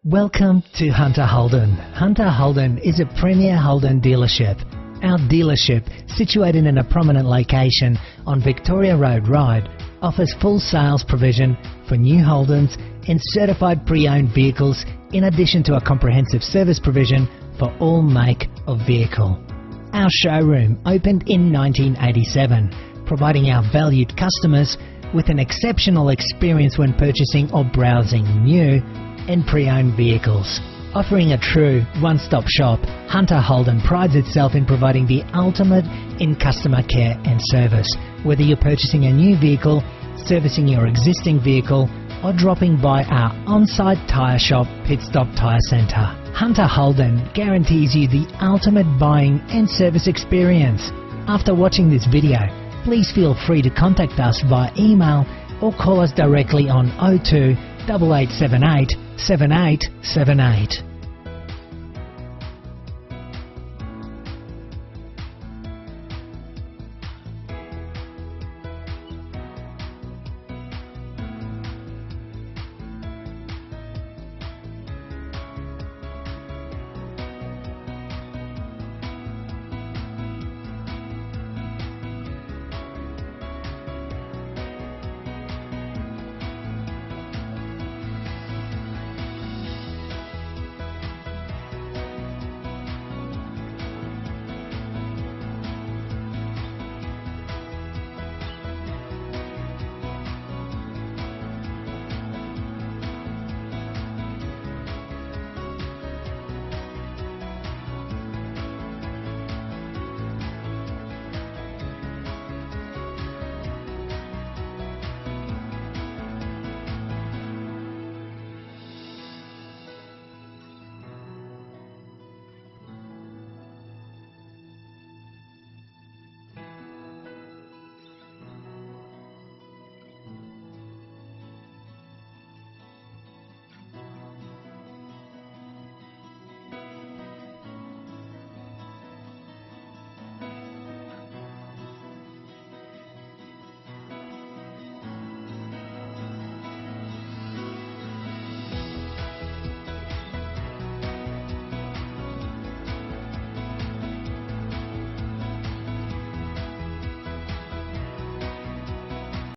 Welcome to Hunter Holden. Hunter Holden is a premier Holden dealership. Our dealership, situated in a prominent location on Victoria Road, Ryde, offers full sales provision for new Holdens and certified pre-owned vehicles, in addition to a comprehensive service provision for all make of vehicle. Our showroom opened in 1987, providing our valued customers with an exceptional experience when purchasing or browsing new and pre-owned vehicles. Offering a true one-stop shop, Hunter Holden prides itself in providing the ultimate in customer care and service. Whether you're purchasing a new vehicle, servicing your existing vehicle, or dropping by our on-site tyre shop, Pit Stop Tyre Centre, Hunter Holden guarantees you the ultimate buying and service experience. After watching this video, please feel free to contact us via email or call us directly on 02 8878 7878.